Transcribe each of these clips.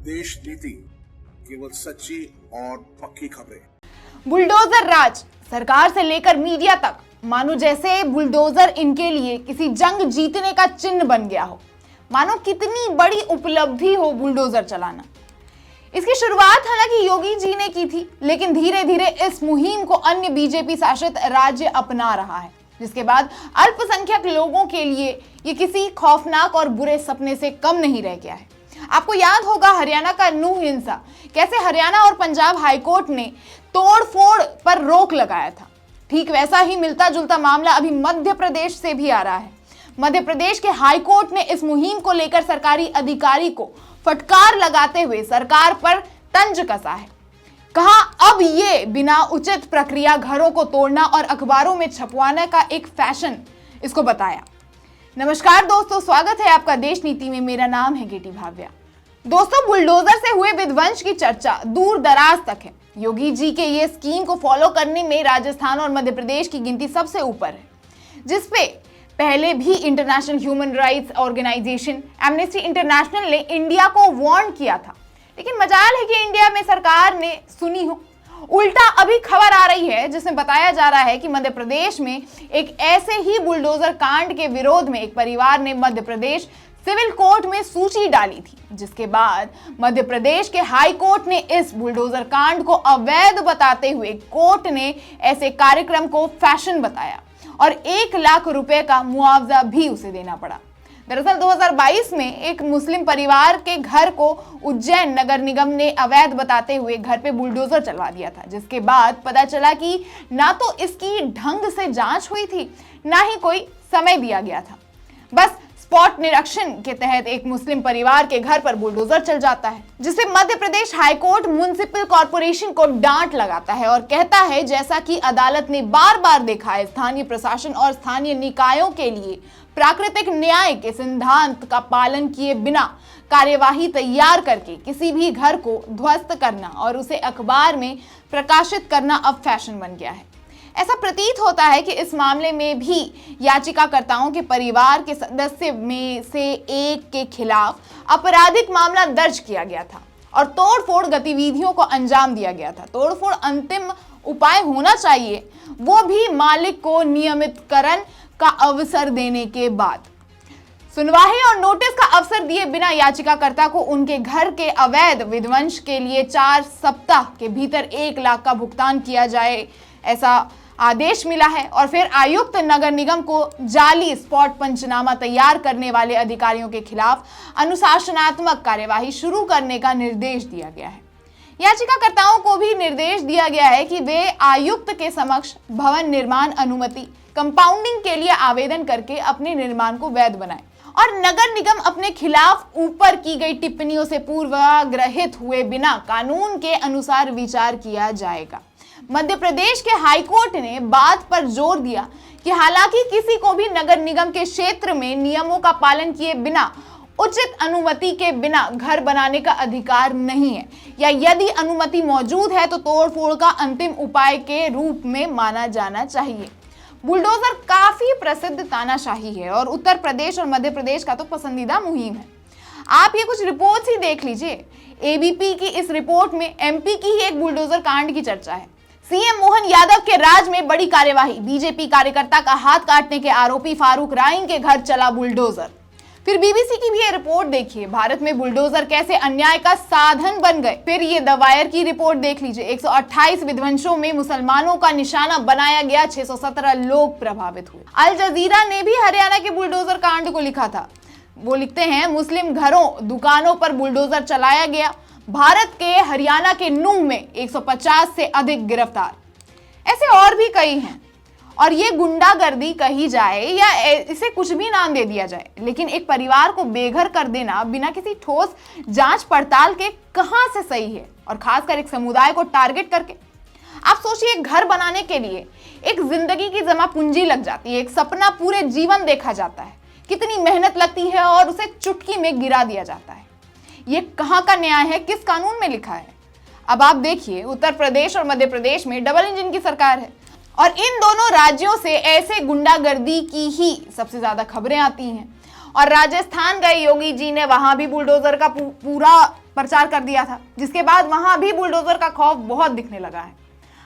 देश नीति केवल सच्ची और पक्की खबरें। बुलडोजर राज सरकार से लेकर मीडिया तक, मानो जैसे बुलडोजर इनके लिए किसी जंग जीतने का चिन्ह बन गया हो। मानो कितनी बड़ी उपलब्धि हो बुलडोजर चलाना। इसकी शुरुआत हालांकि योगी जी ने की थी, लेकिन धीरे धीरे इस मुहिम को अन्य बीजेपी शासित राज्य अपना रहा है, जिसके बाद अल्पसंख्यक लोगों के लिए ये किसी खौफनाक और बुरे सपने से कम नहीं रह गया है। आपको याद होगा हरियाणा का नूह हिंसा, कैसे हरियाणा और पंजाब हाईकोर्ट ने तोड़फोड़ पर रोक लगाया था। ठीक वैसा ही मिलता जुलता मामला अभी मध्य प्रदेश से भी आ रहा है। मध्य प्रदेश के हाईकोर्ट ने इस मुहिम को लेकर सरकारी अधिकारी को फटकार लगाते हुए सरकार पर तंज कसा है। कहा अब ये बिना उचित प्रक्रिया घरों को तोड़ना और अखबारों में छपवाने का एक फैशन इसको बताया। नमस्कार दोस्तों, स्वागत है आपका देश नीति में। मेरा नाम है गेटी भाव्या। दोस्तों, बुलडोजर से हुए विध्वंस की चर्चा दूर दराज तक है। योगी जी के ये स्कीम को फॉलो करने में राजस्थान और मध्य प्रदेश की गिनती सबसे ऊपर है, जिसपे पहले भी international human rights organization amnesty international ने इंडिया को वार्न किया था, लेकिन मजाल है कि इंडिया में सरकार ने सुनी हो। उल्टा अभी खबर आ रही है जिसमें बताया जा रहा है कि मध्य प्रदेश में एक ऐसे ही बुलडोजर कांड के विरोध में एक परिवार ने मध्य प्रदेश सिविल कोर्ट में सूची डाली थी, जिसके बाद मध्य प्रदेश के हाई कोर्ट ने इस बुलडोजर कांड को अवैध बताते हुए कोर्ट ने ऐसे कार्यक्रम को फैशन बताया और 1 लाख रुपए का मुआवजा भी उसे देना पड़ा। दरअसल 2022 में एक मुस्लिम परिवार के घर को उज्जैन नगर निगम ने अवैध बताते हुए घर पे बुलडोजर चलवा दिया था, जिसके बाद पता चला कि ना तो इसकी ढंग से जांच हुई थी, ना ही कोई समय दिया गया था। बस स्पॉट निरीक्षण के तहत एक मुस्लिम परिवार के घर पर बुलडोजर चल जाता है, जिसे Madhya Pradesh high court municipal corporation को डांट लगाता है और कहता है, जैसा कि अदालत ने बार बार देखा है, स्थानीय प्रशासन और स्थानीय निकायों के लिए प्राकृतिक न्याय के सिद्धांत का पालन किए बिना कार्यवाही तैयार करके किसी भी घर को ध्वस्त करना और उसे अखबार में प्रकाशित करना अब फैशन बन गया है। ऐसा प्रतीत होता है कि इस मामले में भी याचिकाकर्ताओं के परिवार के सदस्य में से एक के खिलाफ आपराधिक मामला दर्ज किया गया था और तोड़फोड़ गतिविधियों को अंजाम दिया गया था। तोड़फोड़ अंतिम उपाय होना चाहिए, वो भी मालिक को नियमितकरण का अवसर देने के बाद। सुनवाई और नोटिस का अवसर दिए बिना याचिकाकर्ता को उनके घर के अवैध विध्वंस के लिए 4 सप्ताह के भीतर 1 लाख का भुगतान किया जाए, ऐसा आदेश मिला है। और फिर आयुक्त नगर निगम को जाली स्पॉट पंचनामा तैयार करने वाले अधिकारियों के खिलाफ अनुशासनात्मक कार्यवाही शुरू करने का निर्देश दिया गया है। याचिकाकर्ताओं को भी निर्देश दिया गया है कि वे आयुक्त के समक्ष भवन निर्माण अनुमति कंपाउंडिंग के लिए आवेदन करके अपने निर्माण को वैध बनाएं और नगर निगम अपने खिलाफ ऊपर की गई टिप्पणियों से पूर्वाग्रहित हुए बिना कानून के अनुसार विचार किया जाएगा। मध्य प्रदेश के हाईकोर्ट ने बात पर जोर दिया कि हालांकि किसी को भी नगर निगम के क्षेत्र में नियमों का पालन किए बिना उचित अनुमति के बिना घर बनाने का अधिकार नहीं है, या यदि अनुमति मौजूद है तो तोड़फोड़ का अंतिम उपाय के रूप में माना जाना चाहिए। बुलडोजर काफी प्रसिद्ध तानाशाही है और उत्तर प्रदेश और मध्य प्रदेश का तो पसंदीदा मुहिम है। आप ये कुछ रिपोर्ट्स ही देख लीजिए। एबीपी की इस रिपोर्ट में एमपी की ही एक बुलडोजर कांड की चर्चा है। सीएम मोहन यादव के राज में बड़ी कार्यवाही, बीजेपी कार्यकर्ता का हाथ काटने के आरोपी फारूक राइन के घर चला बुलडोजर। फिर बीबीसी की भी ये रिपोर्ट देखिए, भारत में बुलडोजर कैसे अन्याय का साधन बन गए। फिर ये द वायर की रिपोर्ट देख लीजिए, 128 विध्वंसों में मुसलमानों का निशाना बनाया गया, 617 लोग प्रभावित हुए। अल जजीरा ने भी हरियाणा के बुलडोजर कांड को लिखा था। वो लिखते हैं, मुस्लिम घरों दुकानों पर बुलडोजर चलाया गया, भारत के हरियाणा के नूह में 150 से अधिक गिरफ्तार। ऐसे और भी कई हैं। और ये गुंडागर्दी कही जाए या इसे कुछ भी नाम दे दिया जाए, लेकिन एक परिवार को बेघर कर देना बिना किसी ठोस जांच पड़ताल के कहां से सही है, और खासकर एक समुदाय को टारगेट करके। आप सोचिए, घर बनाने के लिए एक जिंदगी की जमा पूंजी लग जाती है, एक सपना पूरे जीवन देखा जाता है, कितनी मेहनत लगती है और उसे चुटकी में गिरा दिया जाता है। ये कहां का न्याय है, किस कानून में लिखा है? अब आप देखिए, उत्तर प्रदेश और मध्य प्रदेश में डबल इंजन की सरकार है और इन दोनों राज्यों से ऐसे गुंडागर्दी की ही सबसे ज्यादा खबरें आती हैं और राजस्थान गए योगी जी ने वहां भी बुलडोजर का पूरा प्रचार कर दिया था, जिसके बाद वहां भी बुलडोजर का खौफ बहुत दिखने लगा है।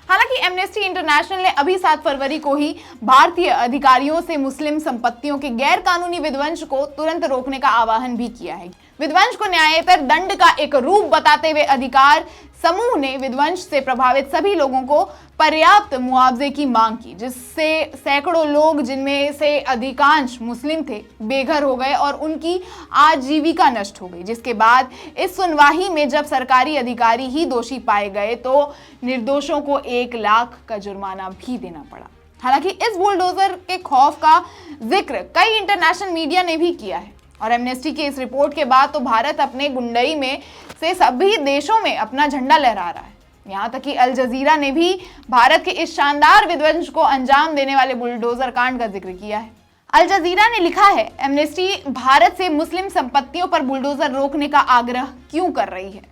हालांकि एमनेस्टी इंटरनेशनल ने अभी 7 फरवरी को ही भारतीय अधिकारियों से मुस्लिम संपत्तियों के गैर कानूनी विध्वंस को तुरंत रोकने का आह्वान भी किया है। विध्वंस को न्यायतर दंड का एक रूप बताते हुए अधिकार समूह ने विध्वंस से प्रभावित सभी लोगों को पर्याप्त मुआवजे की मांग की, जिससे सैकड़ों लोग, जिनमें से अधिकांश मुस्लिम थे, बेघर हो गए और उनकी आजीविका नष्ट हो गई। जिसके बाद इस सुनवाई में जब सरकारी अधिकारी ही दोषी पाए गए तो निर्दोषों को 1 लाख का जुर्माना भी देना पड़ा। हालांकि इस बुलडोजर के खौफ का जिक्र कई इंटरनेशनल मीडिया ने भी किया है और एमनेस्टी की इस रिपोर्ट के बाद तो भारत अपने गुंडई में से सभी देशों में अपना झंडा लहरा रहा है। यहाँ तक कि अल जजीरा ने भी भारत के इस शानदार विध्वंस को अंजाम देने वाले बुलडोजर कांड का जिक्र किया है। अल जजीरा ने लिखा है, एमनेस्टी भारत से मुस्लिम संपत्तियों पर बुलडोजर रोकने का आग्रह क्यों कर रही है।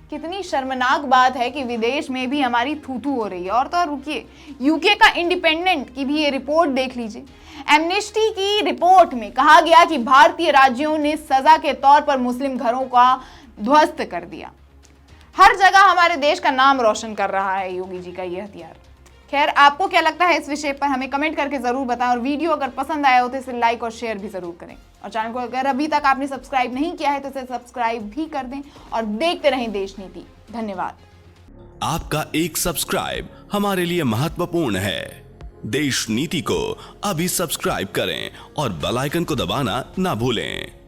कितनी शर्मनाक बात है कि विदेश में भी हमारी थू-थू हो रही है। और तो रुकिए, यूके का इंडिपेंडेंट की भी ये रिपोर्ट देख लीजिए। एमनेस्टी की रिपोर्ट में कहा गया कि भारतीय राज्यों ने सजा के तौर पर मुस्लिम घरों का ध्वस्त कर दिया। हर जगह हमारे देश का नाम रोशन कर रहा है योगी जी का ये हथियार। खैर, आपको क्या लगता है इस विषय पर हमें कमेंट करके जरूर बताएं और वीडियो अगर पसंद आया हो तो इसे लाइक और शेयर भी जरूर करें और चैनल को अगर अभी तक आपने सब्सक्राइब नहीं किया है तो इसे सब्सक्राइब भी कर दें और देखते रहें देश नीति। धन्यवाद। आपका एक सब्सक्राइब हमारे लिए महत्वपूर्ण है। देश नीति को अभी सब्सक्राइब करें और बेल आइकन को दबाना ना भूलें।